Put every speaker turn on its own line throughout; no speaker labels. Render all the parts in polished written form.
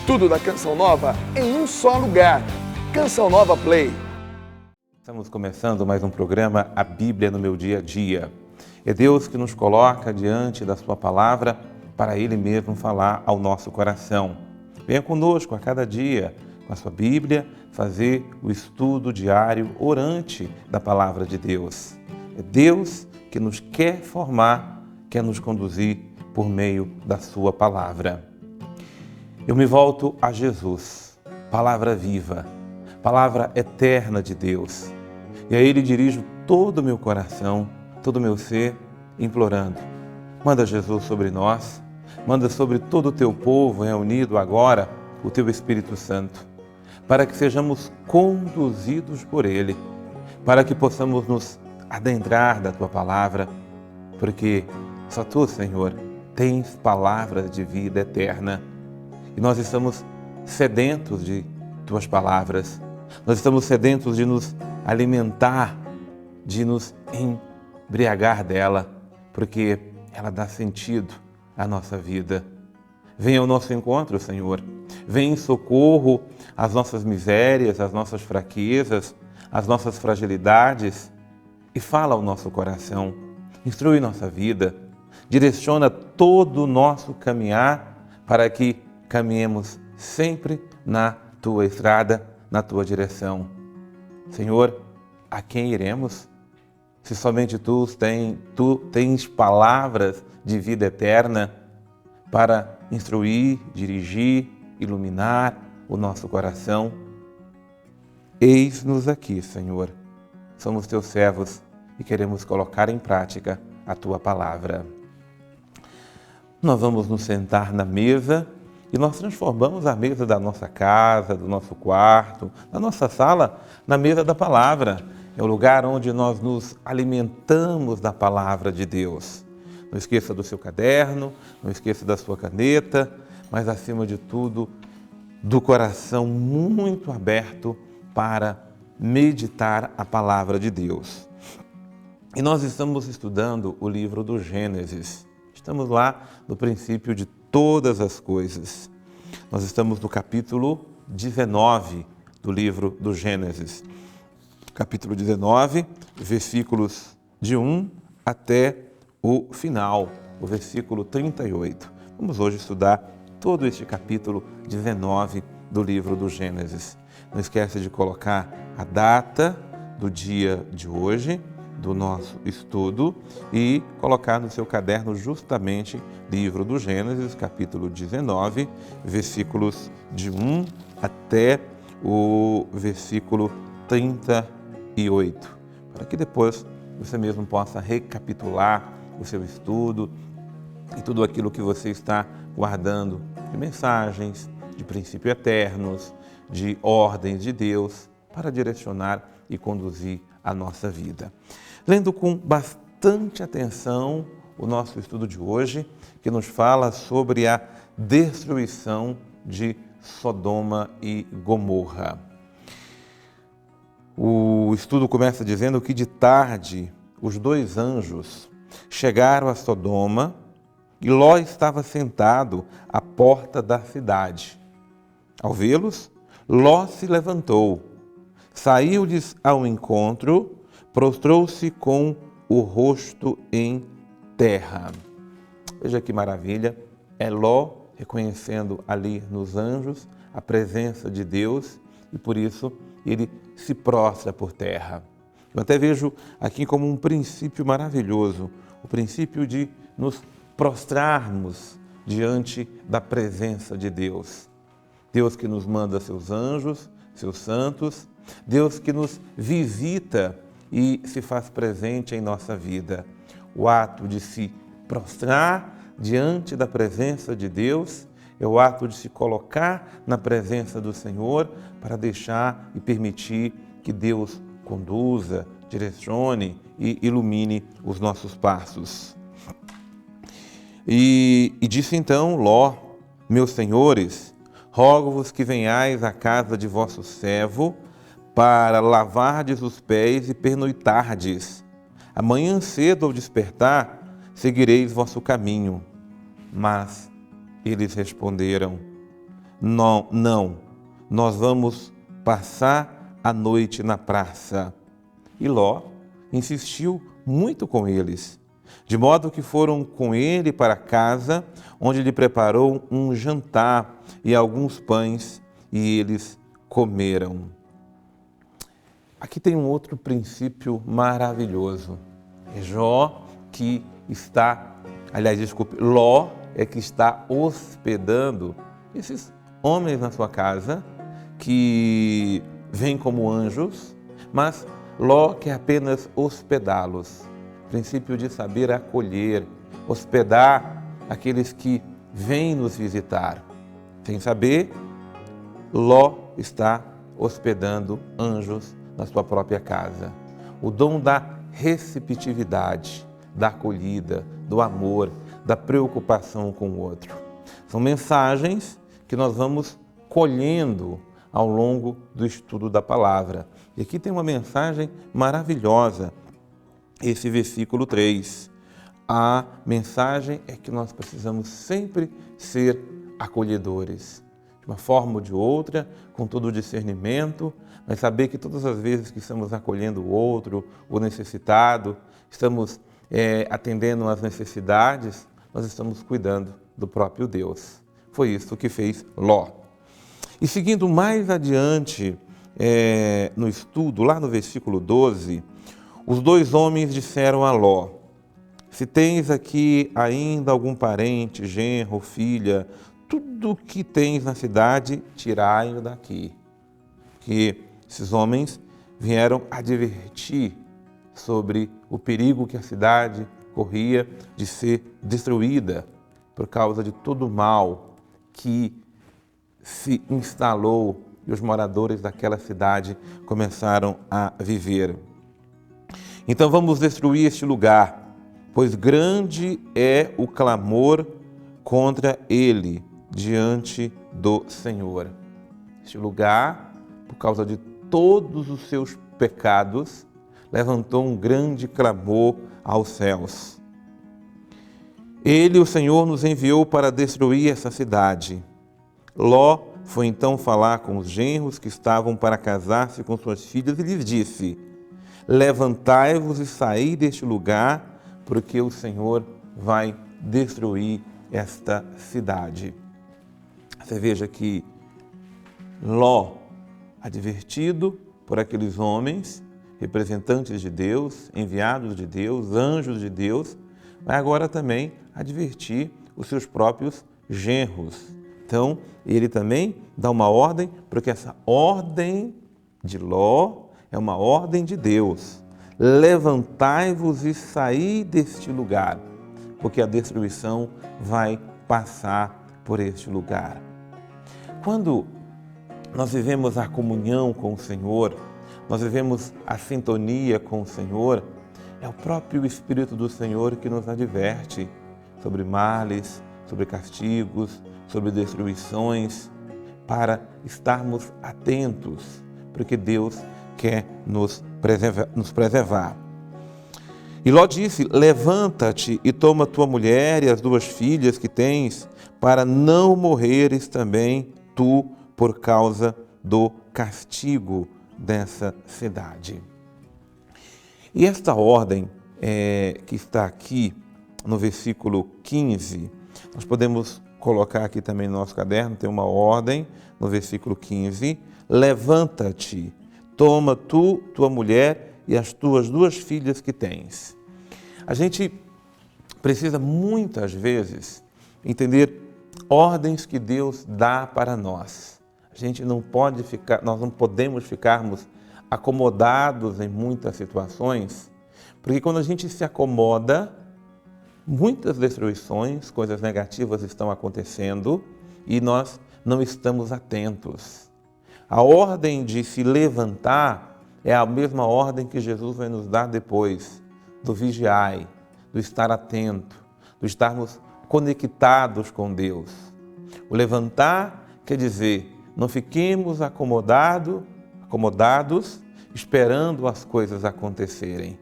Tudo da Canção Nova em um só lugar. Canção Nova Play.
Estamos começando mais um programa, A Bíblia no Meu Dia a Dia. É Deus que nos coloca diante da sua palavra para Ele mesmo falar ao nosso coração. Venha conosco a cada dia, com a sua Bíblia, fazer o estudo diário orante da palavra de Deus. É Deus que nos quer formar, quer nos conduzir por meio da sua palavra. Eu me volto a Jesus, palavra viva, palavra eterna de Deus. E a Ele dirijo todo o meu coração, todo o meu ser, implorando. Manda Jesus sobre nós, manda sobre todo o teu povo reunido agora o teu Espírito Santo, para que sejamos conduzidos por Ele, para que possamos nos adentrar da tua palavra, porque só tu, Senhor, tens palavras de vida eterna. E nós estamos sedentos de tuas palavras, nós estamos sedentos de nos alimentar, de nos embriagar dela, porque ela dá sentido à nossa vida. Venha ao nosso encontro, Senhor. Venha em socorro às nossas misérias, às nossas fraquezas, às nossas fragilidades e fala ao nosso coração. Instrui nossa vida, direciona todo o nosso caminhar para que caminhemos sempre na tua estrada, na tua direção. Senhor, a quem iremos? Se somente tu tens palavras de vida eterna para instruir, dirigir, iluminar o nosso coração. Eis-nos aqui, Senhor. Somos teus servos e queremos colocar em prática a tua palavra. Nós vamos nos sentar na mesa e nós transformamos a mesa da nossa casa, do nosso quarto, da nossa sala, na mesa da palavra. É o lugar onde nós nos alimentamos da palavra de Deus. Não esqueça do seu caderno, não esqueça da sua caneta, mas acima de tudo, do coração muito aberto para meditar a palavra de Deus. E nós estamos estudando o livro do Gênesis. Estamos lá no princípio de todas as coisas. Nós estamos no capítulo 19 do livro do Gênesis. Capítulo 19, versículos de 1 até o final, o versículo 38. Vamos hoje estudar todo este capítulo 19 do livro do Gênesis. Não esqueça de colocar a data do dia de hoje, do nosso estudo, e colocar no seu caderno justamente livro do Gênesis, capítulo 19, versículos de 1 até o versículo 38, para que depois você mesmo possa recapitular o seu estudo e tudo aquilo que você está guardando de mensagens, de princípios eternos, de ordens de Deus, para direcionar e conduzir a nossa vida. Lendo com bastante atenção o nosso estudo de hoje, que nos fala sobre a destruição de Sodoma e Gomorra. O estudo começa dizendo que de tarde os dois anjos chegaram a Sodoma e Ló estava sentado à porta da cidade. Ao vê-los, Ló se levantou, saiu-lhes ao encontro, prostrou-se com o rosto em terra. Veja que maravilha, é Ló reconhecendo ali nos anjos a presença de Deus e por isso ele se prostra por terra. Eu até vejo aqui como um princípio maravilhoso, o princípio de nos prostrarmos diante da presença de Deus. Deus que nos manda seus anjos, seus santos, Deus que nos visita e se faz presente em nossa vida. O ato de se prostrar diante da presença de Deus é o ato de se colocar na presença do Senhor para deixar e permitir que Deus conduza, direcione e ilumine os nossos passos. E disse então Ló: meus senhores, rogo-vos que venhais à casa de vosso servo para lavardes os pés e pernoitardes. Amanhã cedo ao despertar, seguireis vosso caminho. Mas eles responderam: Não, não, nós vamos passar a noite na praça. E Ló insistiu muito com eles, de modo que foram com ele para casa, onde lhe preparou um jantar e alguns pães, e eles comeram. Aqui tem um outro princípio maravilhoso. É Ló é que está hospedando esses homens na sua casa, que vêm como anjos, mas Ló quer apenas hospedá-los. Princípio de saber acolher, hospedar aqueles que vêm nos visitar. Sem saber, Ló está hospedando anjos na sua própria casa. O dom da receptividade, da acolhida, do amor, da preocupação com o outro. São mensagens que nós vamos colhendo ao longo do estudo da palavra. E aqui tem uma mensagem maravilhosa, esse versículo 3. A mensagem é que nós precisamos sempre ser acolhedores, de uma forma ou de outra, com todo o discernimento, mas saber que todas as vezes que estamos acolhendo o outro, o necessitado, estamos atendendo às necessidades, nós estamos cuidando do próprio Deus. Foi isso que fez Ló. E seguindo mais adiante no estudo, lá no versículo 12, os dois homens disseram a Ló: se tens aqui ainda algum parente, genro, filha, tudo que tens na cidade, tirai-o daqui. Que esses homens vieram advertir sobre o perigo que a cidade corria de ser destruída por causa de todo o mal que se instalou e os moradores daquela cidade começaram a viver. Então vamos destruir este lugar, pois grande é o clamor contra ele diante do Senhor. Este lugar, por causa de todos os seus pecados, levantou um grande clamor aos céus. Ele, o Senhor, nos enviou para destruir essa cidade. Ló foi então falar com os genros que estavam para casar-se com suas filhas e lhes disse: levantai-vos e saí deste lugar, porque o Senhor vai destruir esta cidade. Você veja que Ló, advertido por aqueles homens, representantes de Deus, enviados de Deus, anjos de Deus, vai agora também advertir os seus próprios genros. Então, ele também dá uma ordem, porque essa ordem de Ló é uma ordem de Deus. Levantai-vos e saí deste lugar, porque a destruição vai passar por este lugar. Quando nós vivemos a comunhão com o Senhor, nós vivemos a sintonia com o Senhor, é o próprio Espírito do Senhor que nos adverte sobre males, sobre castigos, sobre destruições, para estarmos atentos, porque Deus quer nos preservar. E Ló disse: levanta-te e toma tua mulher e as 2 filhas que tens, para não morreres também tu por causa do castigo dessa cidade. E esta ordem que está aqui no versículo 15, nós podemos colocar aqui também no nosso caderno, tem uma ordem no versículo 15: levanta-te, toma tu, tua mulher e as tuas 2 filhas que tens. A gente precisa muitas vezes entender ordens que Deus dá para nós. Nós não podemos ficarmos acomodados em muitas situações, porque quando a gente se acomoda, muitas destruições, coisas negativas estão acontecendo e nós não estamos atentos. A ordem de se levantar é a mesma ordem que Jesus vai nos dar depois, do vigiai, do estar atento, do estarmos conectados com Deus. O levantar quer dizer, não fiquemos acomodados, esperando as coisas acontecerem.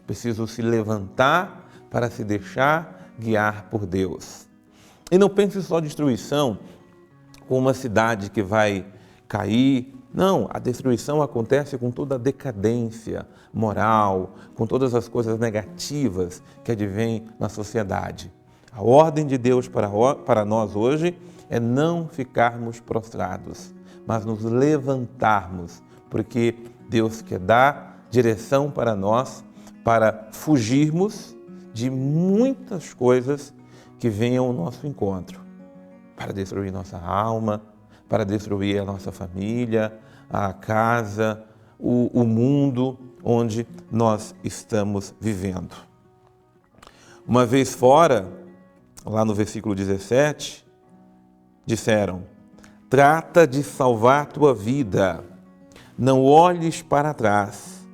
Preciso se levantar para se deixar guiar por Deus. E não pense só destruição com uma cidade que vai cair. Não, a destruição acontece com toda a decadência moral, com todas as coisas negativas que advêm na sociedade. A ordem de Deus para nós hoje é não ficarmos prostrados, mas nos levantarmos, porque Deus quer dar direção para nós, para fugirmos de muitas coisas que venham ao nosso encontro, para destruir nossa alma, para destruir a nossa família, a casa, o mundo onde nós estamos vivendo. Uma vez fora, lá no versículo 17, disseram: trata de salvar tua vida, não olhes para trás,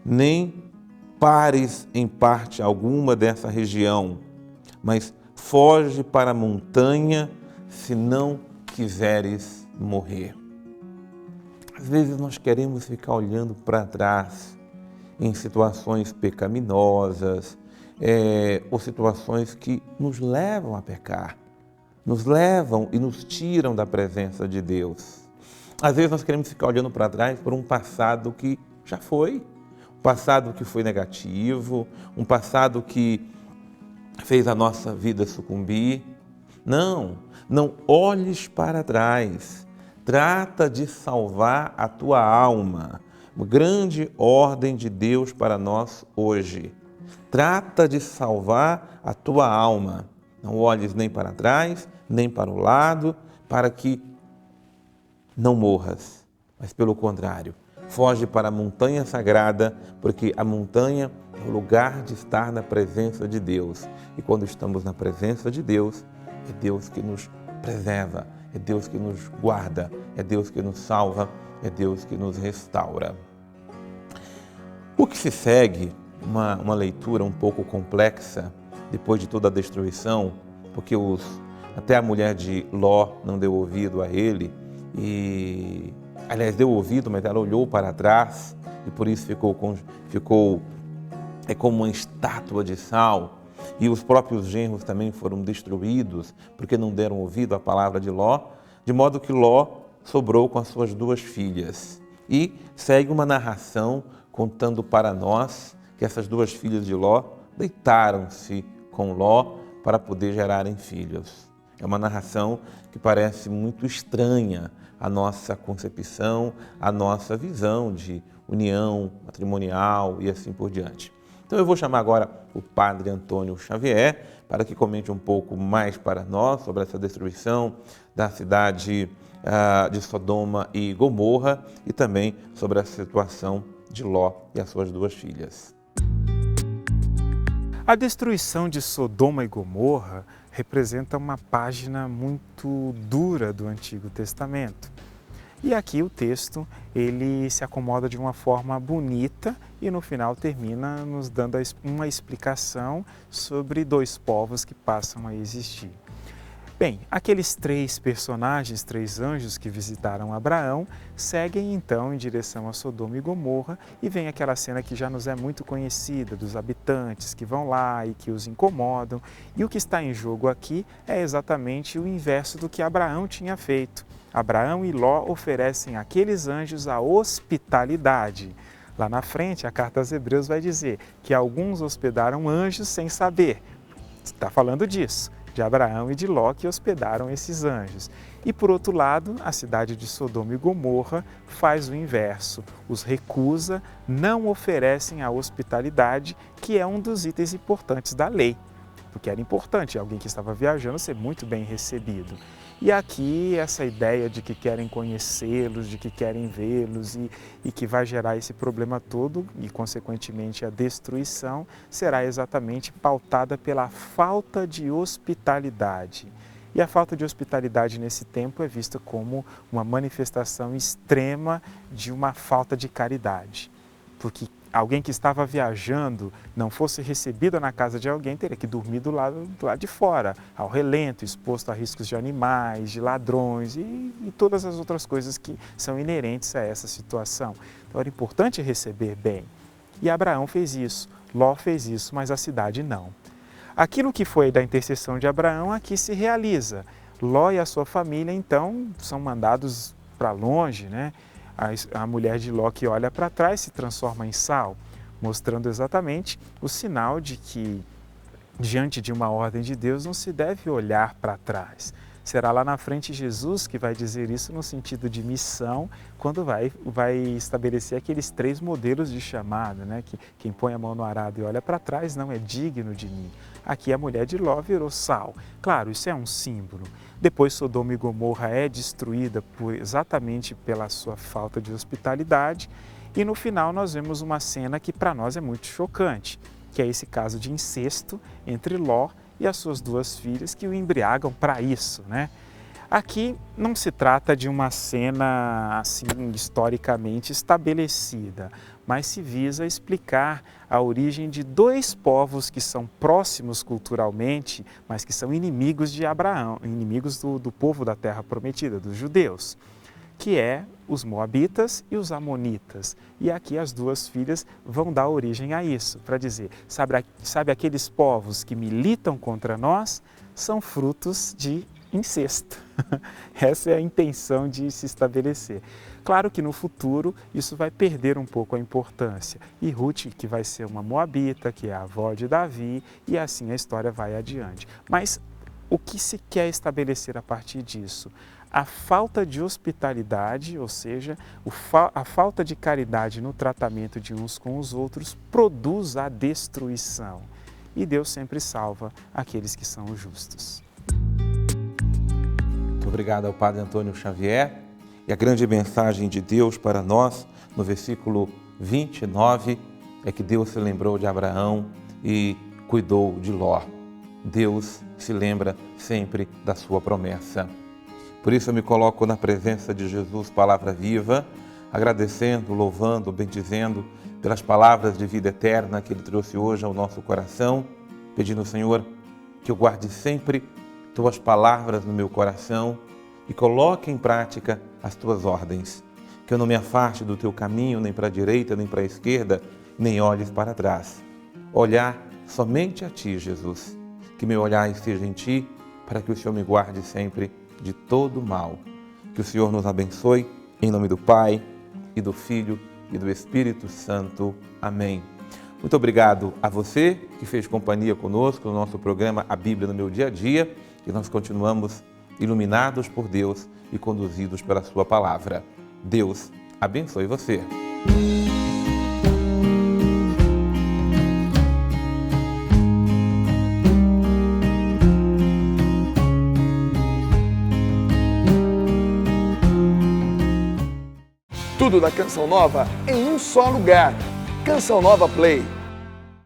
nem pares em parte alguma dessa região, mas foge para a montanha se não quiseres morrer. Às vezes nós queremos ficar olhando para trás em situações pecaminosas, ou situações que nos levam a pecar, nos levam e nos tiram da presença de Deus. Às vezes nós queremos ficar olhando para trás por um passado que já foi, um passado que foi negativo, um passado que fez a nossa vida sucumbir. Não olhes para trás. Trata de salvar a tua alma. Uma grande ordem de Deus para nós hoje. Trata de salvar a tua alma. Não olhes nem para trás, nem para o lado, para que não morras. Mas pelo contrário, foge para a montanha sagrada, porque a montanha é o lugar de estar na presença de Deus. E quando estamos na presença de Deus, é Deus que nos preserva, é Deus que nos guarda, é Deus que nos salva, é Deus que nos restaura. O que se segue, uma leitura um pouco complexa, depois de toda a destruição, porque até a mulher de Ló não deu ouvido a ele, aliás, deu ouvido, mas ela olhou para trás e por isso ficou como uma estátua de sal. E os próprios genros também foram destruídos porque não deram ouvido à palavra de Ló, de modo que Ló sobrou com as suas 2 filhas. E segue uma narração contando para nós que essas 2 filhas de Ló deitaram-se com Ló para poder gerarem filhos. É uma narração que parece muito estranha à nossa concepção, à nossa visão de união matrimonial e assim por diante. Então eu vou chamar agora o Padre Antônio Xavier para que comente um pouco mais para nós sobre essa destruição da cidade de Sodoma e Gomorra e também sobre a situação de Ló e as suas 2 filhas.
A destruição de Sodoma e Gomorra representa uma página muito dura do Antigo Testamento. E aqui o texto, ele se acomoda de uma forma bonita e no final termina nos dando uma explicação sobre 2 povos que passam a existir. Bem, aqueles 3 personagens, 3 anjos que visitaram Abraão, seguem então em direção a Sodoma e Gomorra e vem aquela cena que já nos é muito conhecida, dos habitantes que vão lá e que os incomodam. E o que está em jogo aqui é exatamente o inverso do que Abraão tinha feito. Abraão e Ló oferecem àqueles anjos a hospitalidade. Lá na frente, a carta aos Hebreus vai dizer que alguns hospedaram anjos sem saber. Está falando disso, de Abraão e de Ló que hospedaram esses anjos. E por outro lado, a cidade de Sodoma e Gomorra faz o inverso, os recusa, não oferecem a hospitalidade, que é um dos itens importantes da lei, porque era importante alguém que estava viajando ser muito bem recebido. E aqui essa ideia de que querem conhecê-los, de que querem vê-los e que vai gerar esse problema todo e, consequentemente, a destruição, será exatamente pautada pela falta de hospitalidade. E a falta de hospitalidade nesse tempo é vista como uma manifestação extrema de uma falta de caridade. Porque alguém que estava viajando não fosse recebida na casa de alguém, teria que dormir do lado de fora, ao relento, exposto a riscos de animais, de ladrões e todas as outras coisas que são inerentes a essa situação. Então era importante receber bem. E Abraão fez isso, Ló fez isso, mas a cidade não. Aquilo que foi da intercessão de Abraão aqui se realiza. Ló e a sua família, então, são mandados para longe, né? A mulher de Ló que olha para trás se transforma em sal, mostrando exatamente o sinal de que, diante de uma ordem de Deus, não se deve olhar para trás. Será lá na frente Jesus que vai dizer isso no sentido de missão, quando vai estabelecer aqueles 3 modelos de chamada, né? Que quem põe a mão no arado e olha para trás não é digno de mim. Aqui a mulher de Ló virou sal. Claro, isso é um símbolo. Depois Sodoma e Gomorra é destruída exatamente pela sua falta de hospitalidade. E no final nós vemos uma cena que para nós é muito chocante, que é esse caso de incesto entre Ló e as suas 2 filhas que o embriagam para isso, né? Aqui não se trata de uma cena assim historicamente estabelecida, mas se visa explicar a origem de 2 povos que são próximos culturalmente, mas que são inimigos de Abraão, inimigos do povo da Terra Prometida, dos judeus, que é os moabitas e os amonitas. E aqui as 2 filhas vão dar origem a isso, para dizer, sabe aqueles povos que militam contra nós são frutos de incesto. Essa é a intenção de se estabelecer. Claro que no futuro isso vai perder um pouco a importância. E Ruth, que vai ser uma moabita, que é a avó de Davi, e assim a história vai adiante. Mas o que se quer estabelecer a partir disso? A falta de hospitalidade, ou seja, a falta de caridade no tratamento de uns com os outros, produz a destruição. E Deus sempre salva aqueles que são os justos.
Muito obrigado ao Padre Antônio Xavier. E a grande mensagem de Deus para nós, no versículo 29, é que Deus se lembrou de Abraão e cuidou de Ló. Deus se lembra sempre da sua promessa. Por isso eu me coloco na presença de Jesus, palavra viva, agradecendo, louvando, bendizendo pelas palavras de vida eterna que Ele trouxe hoje ao nosso coração, pedindo ao Senhor que eu guarde sempre Tuas palavras no meu coração e coloque em prática as Tuas ordens, que eu não me afaste do Teu caminho, nem para a direita, nem para a esquerda, nem olhes para trás. Olhar somente a Ti, Jesus, que meu olhar esteja em Ti, para que o Senhor me guarde sempre de todo mal. Que o Senhor nos abençoe, em nome do Pai, e do Filho, e do Espírito Santo. Amém. Muito obrigado a você que fez companhia conosco no nosso programa A Bíblia no Meu Dia a Dia, e nós continuamos iluminados por Deus e conduzidos pela Sua Palavra. Deus abençoe você.
Tudo da Canção Nova em um só lugar. Canção Nova Play.